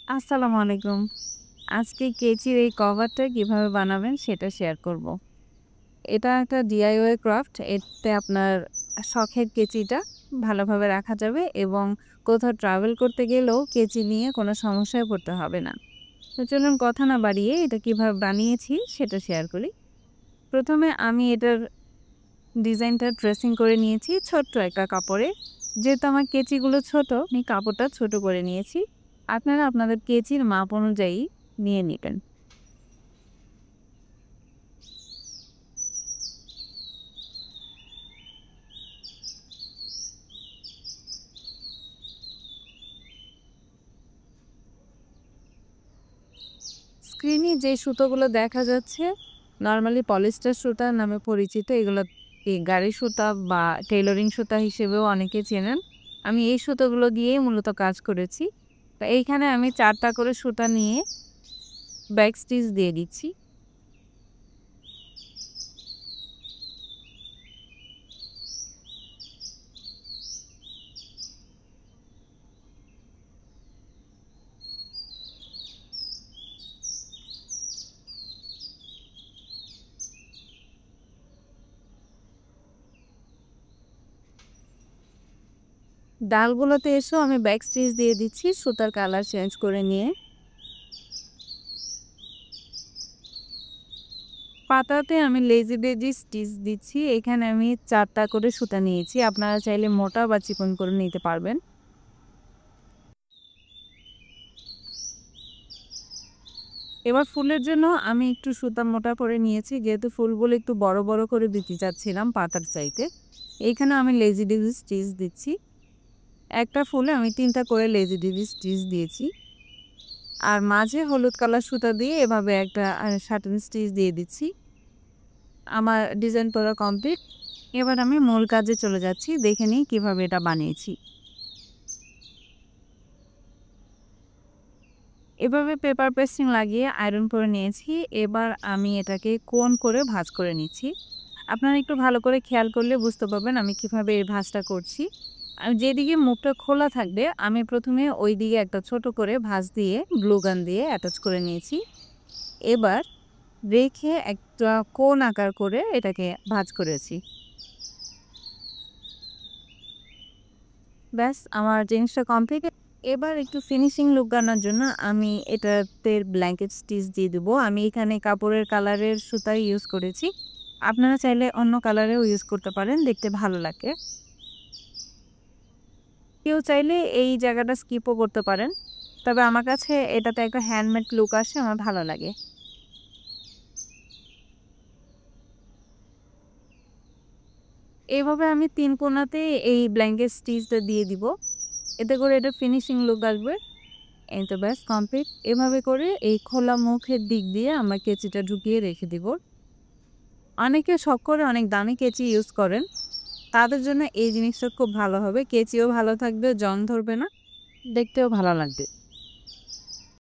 আসসালামু আলাইকুম। আজকে কেচির এই কভারটা কিভাবে বানাবেন সেটা শেয়ার করব। এটা একটা DIY ক্রাফট। এতে আপনার শখের কেচিটা ভালোভাবে রাখা যাবে এবং কোথাও ট্রাভেল করতে গেলেও কেচি নিয়ে কোনো সমস্যায় পড়তে হবে না। তো চলুন কথা না বাড়িয়ে এটা কিভাবে বানিয়েছি সেটা শেয়ার করি। প্রথমে আমি এটার ডিজাইনটা ট্রেসিং করে নিয়েছি ছোট্ট একটা কাপড়ে। যেহেতু আমার কেচিগুলো ছোট, আমি কাপড়টা ছোট করে নিয়েছি। আপনারা আপনাদের কেচির মাপ অনুযায়ী নিয়ে নেবেন। স্ক্রিনে যে সুতোগুলো দেখা যাচ্ছে নরমালি পলিস্টার সুতা নামে পরিচিত। এগুলো গাড়ির সুতা বা টেইলরিং সুতা হিসেবেও অনেকে চেনেন। আমি এই সুতোগুলো দিয়েই মূলত কাজ করেছি। তো এইখানে আমি 4টা করে সুতা নিয়ে ব্যাক স্টিচ দিয়ে দিচ্ছি। ডালগুলোতে এসেও আমি ব্যাক স্টিচ দিয়ে দিচ্ছি সুতার কালার চেঞ্জ করে নিয়ে। পাতাতে আমি লেজি ডেজি স্টিচ দিচ্ছি। এখানে আমি 4টা করে সুতা নিয়েছি। আপনারা চাইলে মোটা বা চিকন করে নিতে পারবেন। এবার ফুলের জন্য আমি একটু সুতা মোটা করে নিয়েছি, যেহেতু ফুলগুলো একটু বড় বড় করে দিতে চাচ্ছিলাম পাতার চাইতে। এইখানে আমি লেজি ডেজি স্টিচ দিচ্ছি। একটা ফুলে আমি 3টা করে লেজি ডেজি স্টিচ দিয়েছি। আর মাঝে হলুদ কালার সুতা দিয়ে এভাবে একটা শার্টিন স্টিচ দিয়ে দিচ্ছি। আমার ডিজাইন করা কমপ্লিট। এবার আমি মূল কাজে চলে যাচ্ছি, দেখে নিই কীভাবে এটা বানিয়েছি। এভাবে পেপার পেস্টিং লাগিয়ে আয়রন করে নিয়েছি। এবার আমি এটাকে কোণ করে ভাঁজ করে নিচ্ছি। আপনারা একটু ভালো করে খেয়াল করলে বুঝতে পারবেন আমি কিভাবে এই ভাঁজটা করছি। আর যেদিকে মুখটা খোলা থাকবে আমি প্রথমে ওই দিকে একটা ছোট করে ভাঁজ দিয়ে গ্লু গান দিয়ে অ্যাটাচ করে নিয়েছি। এবার রেখে একটা কোণ আকার করে এটাকে ভাঁজ করেছি। ব্যাস আমার জিনিসটা কমপ্লিট। এবার একটু ফিনিশিং লুক আনার জন্য আমি এটাতে ব্ল্যাঙ্কেট স্টিচ দিয়ে দেবো। আমি এখানে কাপড়ের কালারের সুতাই ইউজ করেছি। আপনারা চাইলে অন্য কালারেও ইউজ করতে পারেন, দেখতে ভালো লাগে। কেউ চাইলে এই জায়গাটা স্কিপও করতে পারেন, তবে আমার কাছে এটাতে একটা হ্যান্ডমেড লুক আসে, আমার ভালো লাগে। এইভাবে আমি 3 কোণাতে এই ব্ল্যাঙ্কেট স্টিচটা দিয়ে দিব, এতে করে এটা ফিনিশিং লুক আসবে। এই তো ব্যাস কমপ্লিট। এভাবে করে এই খোলা মুখের দিক দিয়ে আমরা কেচিটা ঢুকিয়ে রেখে দিব। অনেকে শখ করে অনেক দামি কেচি ইউজ করেন, তাদের জন্য এই জিনিসটা খুব ভালো হবে। কেচিও ভালো থাকবে, জং ধরবে না, দেখতেও ভালো লাগবে।